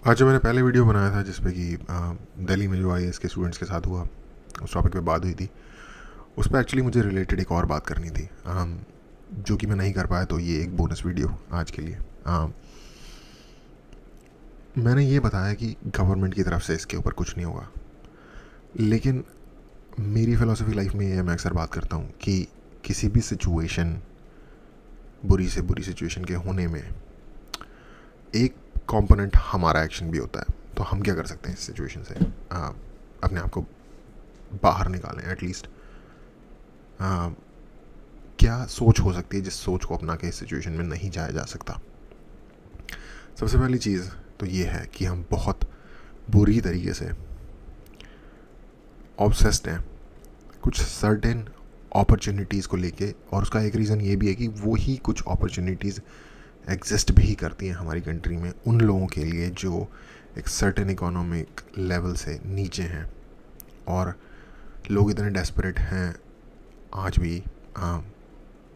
आज जो मैंने पहले वीडियो बनाया था जिस पे कि दिल्ली में जो आईएएस के स्टूडेंट्स के साथ हुआ, उस टॉपिक पे बात हुई थी। उस पर एक्चुअली मुझे रिलेटेड एक और बात करनी थी, जो कि मैं नहीं कर पाया, तो ये एक बोनस वीडियो आज के लिए। मैंने ये बताया कि गवर्नमेंट की तरफ से इसके ऊपर कुछ नहीं होगा, लेकिन मेरी फ़िलासफ़ी लाइफ में ये मैं अक्सर बात करता हूँ कि किसी भी सिचुएशन, बुरी से बुरी सिचुएशन के होने में एक कंपोनेंट हमारा एक्शन भी होता है। तो हम क्या कर सकते हैं इस सिचुएशन से अपने आप को बाहर निकालें एटलीस्ट। क्या सोच हो सकती है जिस सोच को अपना के इस सिचुएशन में नहीं जाया जा सकता। सबसे पहली चीज़ तो ये है कि हम बहुत बुरी तरीके से ऑब्सेस्ड हैं कुछ सर्टेन अपॉर्चुनिटीज़ को लेके, और उसका एक रीज़न ये भी है कि वो ही कुछ अपॉर्चुनिटीज़ एग्जिस्ट भी करती हैं हमारी कंट्री में उन लोगों के लिए जो एक सर्टेन इकोनॉमिक लेवल से नीचे हैं। और लोग इतने डेस्परेट हैं आज भी,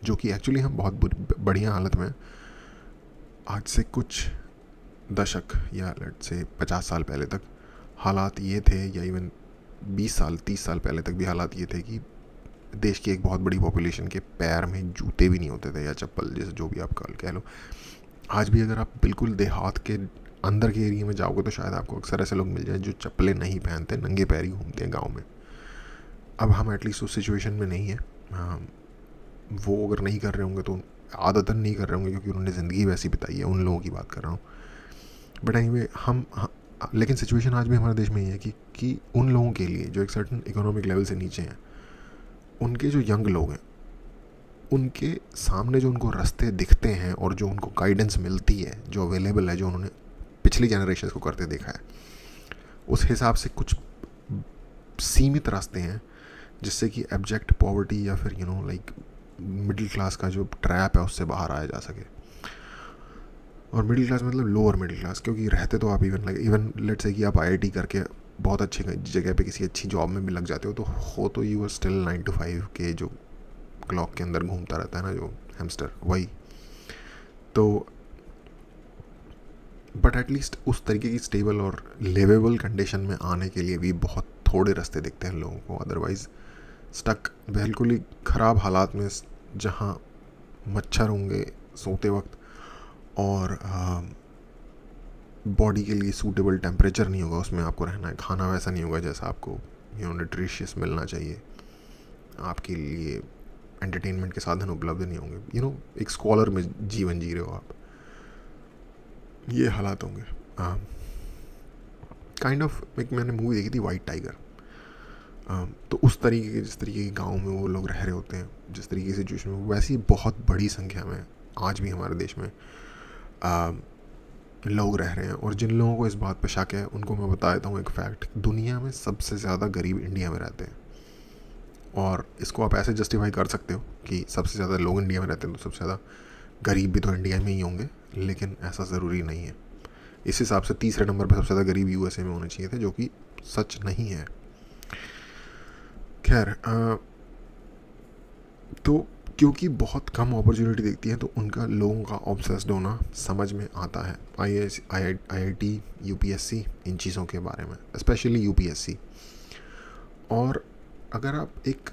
जो कि एक्चुअली हम बहुत बढ़िया हालत में। आज से कुछ दशक या लेट से 50 साल पहले तक हालात ये थे, या इवन 20 साल 30 साल पहले तक भी हालात ये थे कि देश की एक बहुत बड़ी पॉपुलेशन के पैर में जूते भी नहीं होते थे, या चप्पल, जैसे जो भी आप कह लो। आज भी अगर आप बिल्कुल देहात के अंदर के एरिया में जाओगे तो शायद आपको अक्सर ऐसे लोग मिल जाए जो चप्पलें नहीं पहनते, नंगे पैर ही घूमते हैं गाँव में। अब हम एटलीस्ट उस सिचुएशन में नहीं है। वो अगर नहीं कर रहे होंगे तो आदतन नहीं कर रहे होंगे क्योंकि उन्होंने ज़िंदगी वैसी बिताई है, उन लोगों की बात कर रहा हूँ। बट एनीवे लेकिन सिचुएशन आज भी हमारे देश में ये है कि उन लोगों के लिए जो एक सर्टन इकोनॉमिक लेवल से नीचे हैं, उनके जो यंग लोग हैं, उनके सामने जो उनको रास्ते दिखते हैं और जो उनको गाइडेंस मिलती है, जो अवेलेबल है, जो उन्होंने पिछली जनरेशन को करते देखा है, उस हिसाब से कुछ सीमित रास्ते हैं जिससे कि एब्जेक्ट पॉवर्टी या फिर लाइक मिडिल क्लास का जो ट्रैप है उससे बाहर आया जा सके। और मिडिल क्लास मतलब लोअर मिडिल क्लास, क्योंकि रहते तो आप इवन लेट्स से कि आप आईआईटी करके बहुत अच्छी जगह पे किसी अच्छी जॉब में भी लग जाते हो तो यू आर स्टिल 9 to 5 के जो क्लॉक के अंदर घूमता रहता है ना, जो हैमस्टर, वही। तो बट एटलीस्ट उस तरीके की स्टेबल और लिवेबल कंडीशन में आने के लिए भी बहुत थोड़े रास्ते दिखते हैं लोगों को। अदरवाइज़ स्टक बिल्कुल ही ख़राब हालात में, जहाँ मच्छर होंगे सोते वक्त और बॉडी के लिए सूटेबल टेम्परेचर नहीं होगा, उसमें आपको रहना है। खाना वैसा नहीं होगा जैसा आपको न्यूट्रिशियस मिलना चाहिए। आपके लिए एंटरटेनमेंट के साधन उपलब्ध नहीं होंगे। एक स्कॉलर में जीवन जी रहे हो आप, ये हालात होंगे। काइंड ऑफ एक मैंने मूवी देखी थी वाइट टाइगर, तो उस तरीके के, जिस तरीके के गाँव में वो लोग रह रहे होते हैं, जिस तरीके की सिचुएशन में, वैसी बहुत बड़ी संख्या में आज भी हमारे देश में लोग रह रहे हैं। और जिन लोगों को इस बात पर शक है उनको मैं बता देता हूँ एक फैक्ट, दुनिया में सबसे ज़्यादा गरीब इंडिया में रहते हैं। और इसको आप ऐसे जस्टिफाई कर सकते हो कि सबसे ज़्यादा लोग इंडिया में रहते हैं तो सबसे ज़्यादा गरीब भी तो इंडिया में ही होंगे, लेकिन ऐसा ज़रूरी नहीं है। इस हिसाब से तीसरे नंबर पर सबसे ज़्यादा गरीब यूएसए में होने चाहिए थे, जो कि सच नहीं है। खैर, तो क्योंकि बहुत कम अपॉर्चुनिटी देखती है तो उनका लोगों का ऑब्सेस्ड होना समझ में आता है। आईआईटी, यूपीएससी, इन चीज़ों के बारे में, स्पेशली यूपीएससी। और अगर आप एक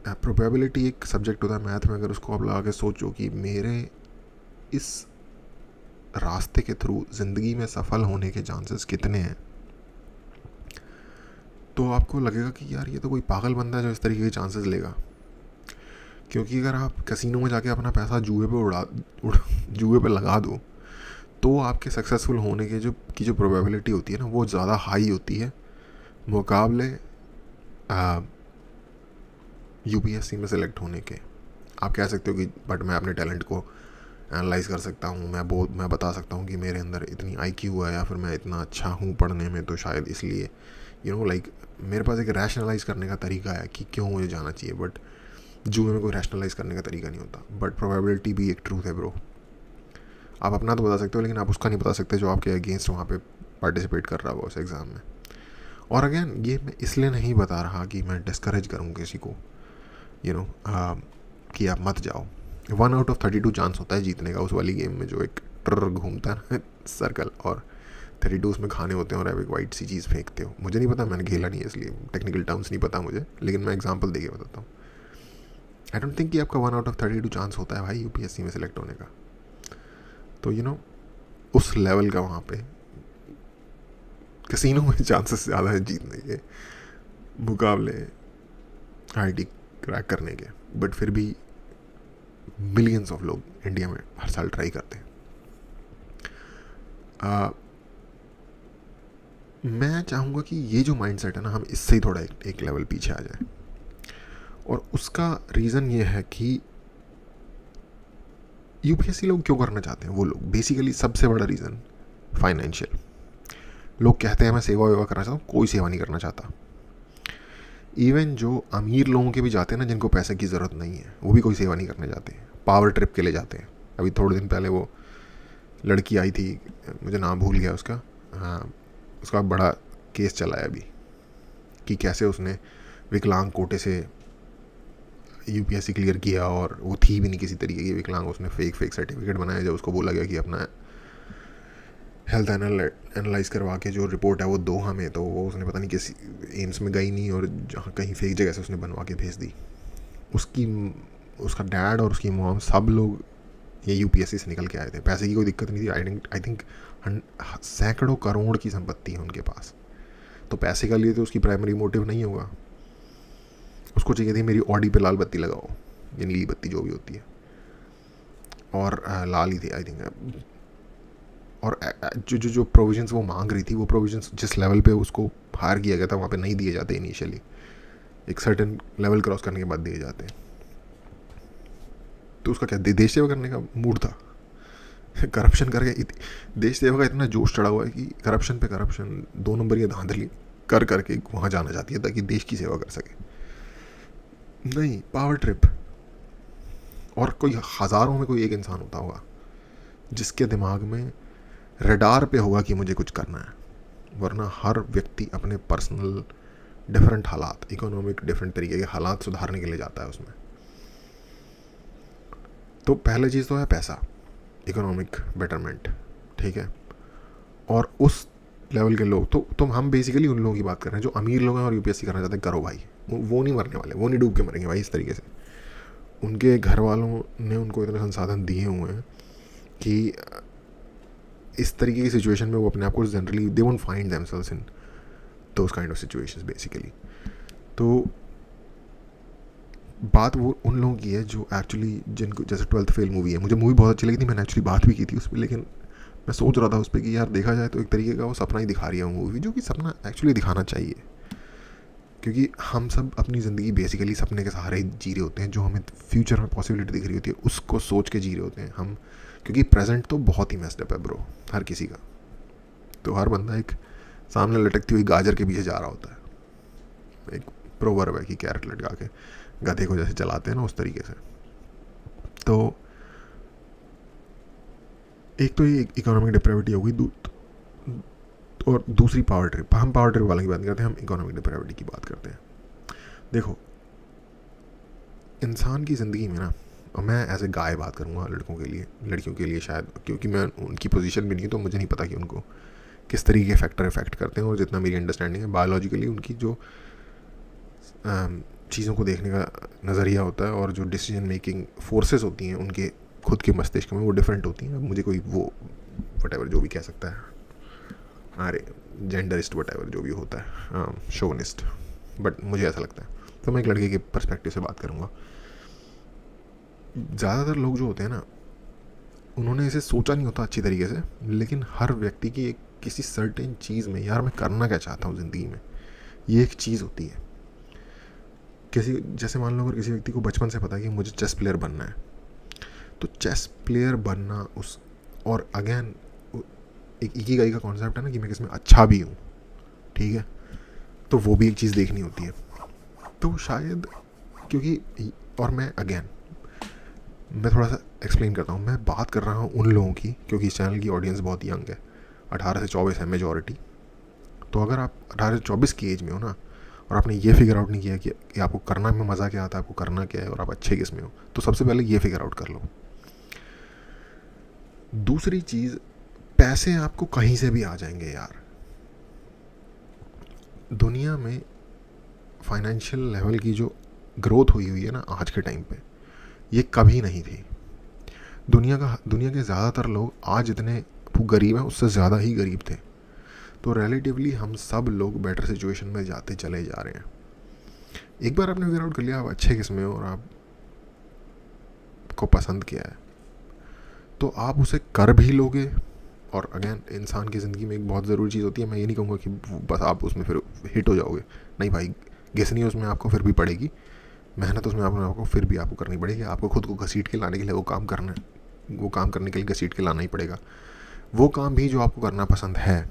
प्रोबेबिलिटी, एक सब्जेक्ट होता है मैथ में, अगर उसको आप लगा के सोचो कि मेरे इस रास्ते के थ्रू ज़िंदगी में सफल होने के चांसेस कितने हैं, तो आपको लगेगा कि यार ये तो कोई पागल बंदा है जो इस तरीके के चांसेस लेगा। क्योंकि अगर आप कैसीनो में जाके अपना पैसा जुए पे लगा दो तो आपके सक्सेसफुल होने के जो प्रोबेबिलिटी होती है ना, वो ज़्यादा हाई होती है मुकाबले यूपीएससी में सेलेक्ट होने के। आप कह सकते हो कि बट मैं अपने टैलेंट को एनालाइज कर सकता हूँ, मैं बता सकता हूँ कि मेरे अंदर इतनी आईक्यू है या फिर मैं इतना अच्छा हूँ पढ़ने में, तो शायद इसलिए लाइक मेरे पास एक रैशनलाइज करने का तरीका है कि क्यों मुझे जाना चाहिए। बट जुए में कोई रैशनलाइज करने का तरीका नहीं होता। बट प्रोबेबिलिटी भी एक ट्रूथ है ब्रो। आप अपना तो बता सकते हो, लेकिन आप उसका नहीं बता सकते जो आपके अगेंस्ट वहाँ पे पार्टिसिपेट कर रहा होगा उस एग्ज़ाम में। और अगेन, ये मैं इसलिए नहीं बता रहा कि मैं डिस्करेज करूँ किसी को, कि आप मत जाओ। 1 out of 32 चांस होता है जीतने का उस वाली गेम में, जो एक ट्र घूमता है ना सर्कल, और 32 उसमें खाने होते हैं और आप एक वाइट सी चीज़ फेंकते हो। मुझे नहीं पता, मैंने खेला नहीं है इसलिए टेक्निकल टर्म्स नहीं पता मुझे, लेकिन मैं एग्जांपल देके बताता हूँ। आई डोंट थिंक कि आपका 1 आउट ऑफ 32 चांस होता है भाई यूपीएससी में सिलेक्ट होने का। तो यू नो उस लेवल का वहाँ पे कैसीनो में चांसेस ज़्यादा है जीतने के मुकाबले आईआईटी क्रैक करने के, बट फिर भी मिलियंस ऑफ लोग इंडिया में हर साल ट्राई करते हैं। मैं चाहूँगा कि ये जो माइंडसेट है ना, हम इससे ही थोड़ा एक लेवल पीछे आ जाए। और उसका रीज़न ये है कि यूपीएससी लोग क्यों करना चाहते हैं, वो लोग बेसिकली सबसे बड़ा रीज़न फाइनेंशियल। लोग कहते हैं मैं सेवा वेवा करना चाहता हूँ, कोई सेवा नहीं करना चाहता। इवन जो अमीर लोगों के भी जाते हैं ना, जिनको पैसे की ज़रूरत नहीं है, वो भी कोई सेवा नहीं करने जाते हैं, पावर ट्रिप के लिए जाते हैं। अभी थोड़े दिन पहले वो लड़की आई थी, मुझे नाम भूल गया उसका, हाँ, उसका बड़ा केस चला है अभी कि कैसे उसने विकलांग कोटे से यूपीएससी क्लियर किया और वो थी भी नहीं किसी तरीके की विकलांग, उसने फेक सर्टिफिकेट बनाया। जब उसको बोला गया कि अपना हेल्थ एनालाइज करवा के जो रिपोर्ट है वो दो हमें, तो वो उसने पता नहीं किसी एम्स में गई नहीं और जहाँ कहीं फेक जगह से उसने बनवा के भेज दी। उसका डैड और उसकी मॉम सब लोग ये यूपीएससी से निकल के आए थे। पैसे की कोई दिक्कत नहीं थी। आई थिंक सैकड़ों करोड़ की संपत्ति है उनके पास। तो पैसे का लिए तो उसकी प्राइमरी मोटिव नहीं होगा, उसको चाहिए थी मेरी ऑडी पे लाल बत्ती लगाओ, या नीली बत्ती जो भी होती है, और लाल ही थी आई थिंक। और जो प्रोविजंस वो मांग रही थी, वो प्रोविजंस जिस लेवल पे उसको हायर किया गया था वहाँ पे नहीं दिए जाते इनिशियली, एक सर्टेन लेवल क्रॉस करने के बाद दिए जाते हैं। तो उसका क्या देश सेवा करने का मूड था? करप्शन करके देश सेवा का इतना जोश चढ़ा हुआ है कि करप्शन पे करप्शन, 2 नंबर की धांधली कर करके वहाँ जाना चाहती है ताकि देश की सेवा कर सके। नहीं, पावर ट्रिप। और कोई हज़ारों में कोई एक इंसान होता होगा जिसके दिमाग में रडार पे होगा कि मुझे कुछ करना है, वरना हर व्यक्ति अपने पर्सनल डिफरेंट हालात, इकोनॉमिक डिफरेंट तरीके के हालात सुधारने के लिए जाता है उसमें। तो पहली चीज़ तो है पैसा, इकोनॉमिक बेटरमेंट, ठीक है। और उस लेवल के लोग तो हम बेसिकली उन लोगों की बात कर रहे हैं जो अमीर लोग हैं और यूपीएससी करना चाहते हैं। करो भाई, वो नहीं मरने वाले, वो नहीं डूब के मरेंगे भाई इस तरीके से। उनके घर वालों ने उनको इतने संसाधन दिए हुए हैं कि इस तरीके की सिचुएशन में वो अपने आप को generally they won't find themselves in those kind of situations basically. तो बात वो उन लोगों की है जो एक्चुअली, जिनको जैसे 12th फेल मूवी है, मुझे मूवी बहुत अच्छी लगी थी, मैंने एक्चुअली बात भी की थी उस पर, लेकिन मैं सोच रहा था उस पर कि यार देखा जाए तो एक तरीके का वो सपना ही दिखा रही है मूवी, जो कि सपना एक्चुअली दिखाना चाहिए, क्योंकि हम सब अपनी ज़िंदगी बेसिकली सपने के सहारे ही जी रहे होते हैं। जो हमें फ्यूचर में पॉसिबिलिटी दिख रही होती है उसको सोच के जी रहे होते हैं हम, क्योंकि प्रेजेंट तो बहुत ही मेस्ड अप है ब्रो हर किसी का। तो हर बंदा एक सामने लटकती हुई गाजर के पीछे जा रहा होता है। एक प्रोवर्ब है कि कैरेट लटका के गधे को जैसे चलाते हैं ना, उस तरीके से। तो एक तो ये इकोनॉमिक डिप्रेविटी होगी, और दूसरी पावर ट्रिप। हम पावर ट्रिप वाले की बात नहीं करते, हम इकोनॉमिक डिप्रेविटी की बात करते हैं। देखो, इंसान की ज़िंदगी में ना, और मैं एज ए गाय बात करूँगा लड़कों के लिए, लड़कियों के लिए शायद, क्योंकि मैं उनकी पोजीशन भी नहीं है तो मुझे नहीं पता कि उनको किस तरीके के फैक्टर इफेक्ट करते हैं। और जितना मेरी अंडरस्टैंडिंग है बायोलॉजिकली, उनकी जो चीज़ों को देखने का नज़रिया होता है और जो डिसीजन मेकिंग फोर्सेस होती हैं उनके खुद के मस्तिष्क में, वो डिफरेंट होती हैं। मुझे कोई वो वटेवर जो भी कह सकता है, अरे जेंडरिस्ट वटेवर जो भी होता है, शोवनिस्ट, बट मुझे ऐसा लगता है। तो मैं एक लड़के के पर्सपेक्टिव से बात करूँगा। ज़्यादातर लोग जो होते हैं ना, उन्होंने इसे सोचा नहीं होता अच्छी तरीके से, लेकिन हर व्यक्ति की एक किसी सर्टेन चीज़ में, यार मैं करना क्या चाहता हूँ ज़िंदगी में, ये एक चीज़ होती है। किसी, जैसे मान लो अगर किसी व्यक्ति को बचपन से पता है कि मुझे चेस प्लेयर बनना है, तो चेस प्लेयर बनना उस, और अगेन एक इकिगाई का कॉन्सेप्ट है ना कि मैं किसमें अच्छा भी हूँ, ठीक है, तो वो भी एक चीज़ देखनी होती है। तो शायद क्योंकि, और मैं थोड़ा सा एक्सप्लेन करता हूँ। मैं बात कर रहा हूँ उन लोगों की, क्योंकि इस चैनल की ऑडियंस बहुत यंग है, 18 से 24 है मेजॉरिटी। तो अगर आप 18 से 24 की एज में हो ना, और आपने ये फिगर आउट नहीं किया कि आपको करना में मज़ा क्या आता है, आपको करना क्या है और आप अच्छे किस में हो, तो सबसे पहले ये फिगर आउट कर लो। दूसरी चीज़, पैसे आपको कहीं से भी आ जाएंगे यार। दुनिया में फाइनेंशियल लेवल की जो ग्रोथ हुई हुई है ना आज के टाइम पे, ये कभी नहीं थी। दुनिया के ज़्यादातर लोग आज इतने गरीब हैं, उससे ज़्यादा ही गरीब थे। तो रिलेटिवली हम सब लोग बेटर सिचुएशन में जाते चले जा रहे हैं। एक बार आपने फिगर आउट कर लिया आप अच्छे किस्म हो और आप को पसंद किया है, तो आप उसे कर भी लोगे। और अगेन, इंसान की ज़िंदगी में एक बहुत ज़रूरी चीज़ होती है, मैं ये नहीं कहूँगा कि बस आप उसमें फिर हिट हो जाओगे, नहीं भाई, घिसनी उसमें आपको फिर भी पड़ेगी, मेहनत उसमें आपको फिर भी आपको करनी पड़ेगी। आपको खुद को घसीट के लाने के लिए वो काम करने के लिए घसीट के लाना ही पड़ेगा। वो काम भी जो आपको करना पसंद है,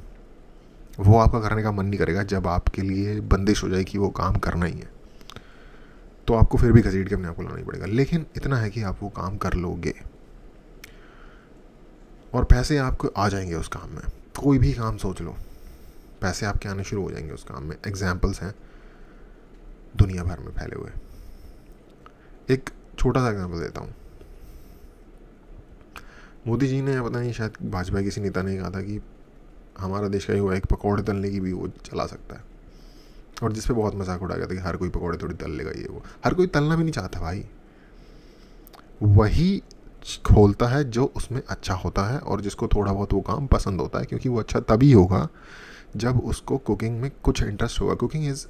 वो आपका करने का मन नहीं करेगा जब आपके लिए बंदिश हो जाए कि वो काम करना ही है, तो आपको फिर भी घसीट के अपने आप को लाना ही पड़ेगा। लेकिन इतना है कि आप वो काम कर लोगे और पैसे आपको आ जाएंगे उस काम में। कोई भी काम सोच लो, पैसे आपके आने शुरू हो जाएंगे उस काम में। एग्जाम्पल्स हैं दुनिया भर में फैले हुए। एक छोटा सा एग्जाम्पल देता हूँ। मोदी जी ने, पता नहीं, शायद भाजपा किसी नेता ने कहा था कि हमारा देश का युवा एक पकौड़े तलने की भी वो चला सकता है, और जिस पे बहुत मजाक उड़ाया गया था कि हर कोई पकौड़े थोड़ी तल लेगा, ये वो। हर कोई तलना भी नहीं चाहता भाई, वही खोलता है जो उसमें अच्छा होता है और जिसको थोड़ा बहुत वो काम पसंद होता है, क्योंकि वो अच्छा तभी होगा जब उसको कुकिंग में कुछ इंटरेस्ट होगा। Cooking is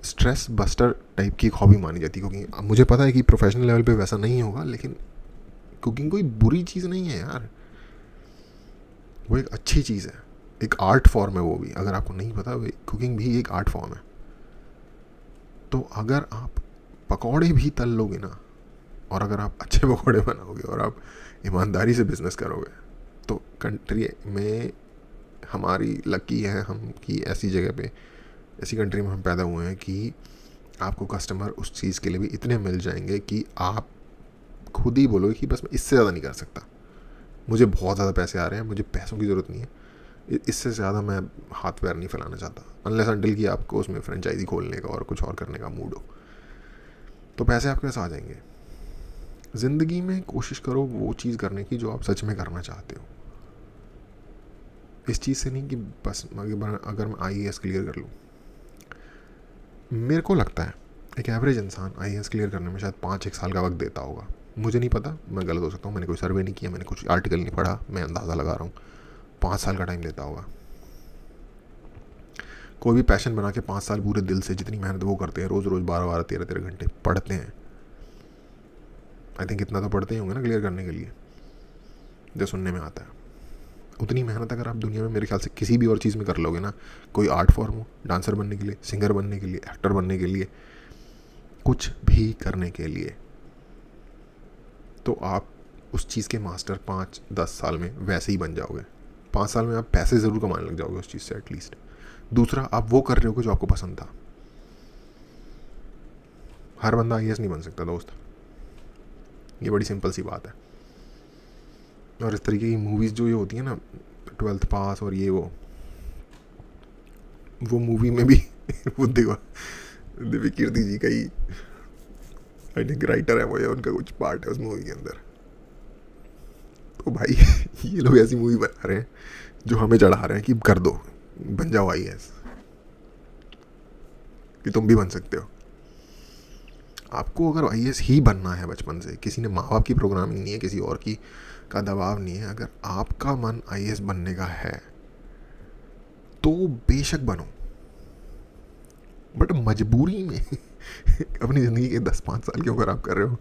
stress buster type की एक हॉबी मानी जाती है कुकिंग। मुझे पता है कि प्रोफेशनल लेवल पे वैसा नहीं होगा, लेकिन कुकिंग कोई बुरी चीज़ नहीं है यार, वो एक अच्छी चीज़ है, एक आर्ट फॉर्म है वो भी। अगर आपको नहीं पता, कुकिंग भी एक आर्ट फॉर्म है। तो अगर आप पकौड़े भी तल लोगे ना, और अगर आप अच्छे पकौड़े बनाओगे और आप ईमानदारी से बिजनेस करोगे, तो कंट्री में हमारी लकी है हम कि ऐसी जगह पे, ऐसी कंट्री में हम पैदा हुए हैं कि आपको कस्टमर उस चीज़ के लिए भी इतने मिल जाएंगे कि आप खुद ही बोलोगे कि बस मैं इससे ज़्यादा नहीं कर सकता, मुझे बहुत ज़्यादा पैसे आ रहे हैं, मुझे पैसों की ज़रूरत नहीं है, इससे ज़्यादा मैं हाथ पैर नहीं फैलाना चाहता, अनलेस अनटिल कि आपको उसमें फ्रेंचाइजी खोलने का और कुछ और करने का मूड हो। तो पैसे आपके पास आ जाएंगे। ज़िंदगी में कोशिश करो वो चीज़ करने की जो आप सच में करना चाहते हो। इस चीज़ से नहीं कि बस अगर मैं IAS क्लियर कर लूँ। मेरे को लगता है एक एवरेज इंसान IAS क्लियर करने में शायद 5-1 साल का वक्त देता होगा। मुझे नहीं पता, मैं गलत हो सकता हूँ, मैंने कोई सर्वे नहीं किया, मैंने कुछ आर्टिकल नहीं पढ़ा, मैं अंदाज़ा लगा रहा हूँ 5 साल का टाइम लेता होगा। कोई भी पैशन बना के 5 साल पूरे दिल से जितनी मेहनत वो करते हैं, रोज़ रोज़ 12-12 13-13 घंटे पढ़ते हैं, आई थिंक इतना तो पढ़ते ही होंगे ना क्लियर करने के लिए, जो सुनने में आता है। उतनी मेहनत अगर आप दुनिया में मेरे ख्याल से किसी भी और चीज़ में कर लोगे ना, कोई आर्ट फॉर्म हो, डांसर बनने के लिए, सिंगर बनने के लिए, एक्टर बनने के लिए, कुछ भी करने के लिए, तो आप उस चीज़ के मास्टर 5-10 साल में वैसे ही बन जाओगे। 5 साल में आप पैसे ज़रूर कमाने लग जाओगे उस चीज़ से एटलीस्ट। दूसरा, आप वो कर रहे हो जो आपको पसंद था। हर बंदा IAS नहीं बन सकता दोस्त, ये बड़ी सिंपल सी बात है। और इस तरीके की मूवीज़ जो ये होती है ना, 12th पास और ये वो मूवी में भी वो देखो, दिव्य कीर्ति जी का ही आई थिंक राइटर है वो, या उनका कुछ पार्ट है उस मूवी के अंदर। तो भाई ये लोग ऐसी मूवी बना रहे हैं जो हमें चढ़ा रहे हैं कि कर दो, बन जाओ IAS, कि तुम भी बन सकते हो। आपको अगर IAS ही बनना है बचपन से, किसी ने माँ बाप की प्रोग्रामिंग नहीं है, किसी और की का दबाव नहीं है, अगर आपका मन IAS बनने का है तो बेशक बनो, बट मजबूरी में अपनी ज़िंदगी के 10-5 साल के अगर आप कर रहे हो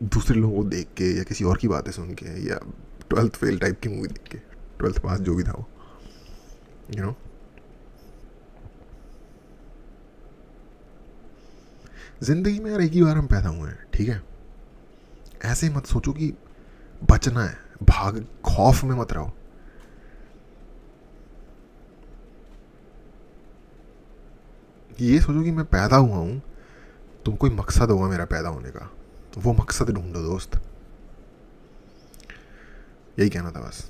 दूसरे लोगों को देख के या किसी और की बातें सुन के या 12th फेल टाइप की मूवी देख के, 12th पास जो भी था वो, यू नो, जिंदगी में यार एक ही बार हम पैदा हुए हैं, ठीक है? ऐसे मत सोचो कि बचना है, भाग खौफ में मत रहो। ये सोचो कि मैं पैदा हुआ हूं, तुम कोई मकसद होगा मेरा पैदा होने का, वो मकसद ढूंढो दोस्त। यही कहना था बस।